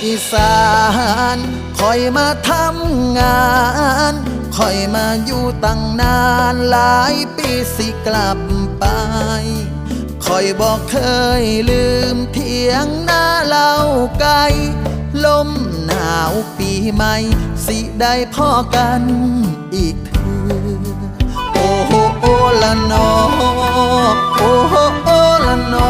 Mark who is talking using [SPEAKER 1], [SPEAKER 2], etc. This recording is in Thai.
[SPEAKER 1] อีสานคอยมาทำงานคอยมาอยู่ตั้งนานหลายปีสิกลับไปคอยบอกเคยลืมเถียงหน้าเล่าไกลลมหนาวปีใหม่สิได้พ่อกันอีกเถื่อโอ้โหโอละนอโอ้โหโอละนอ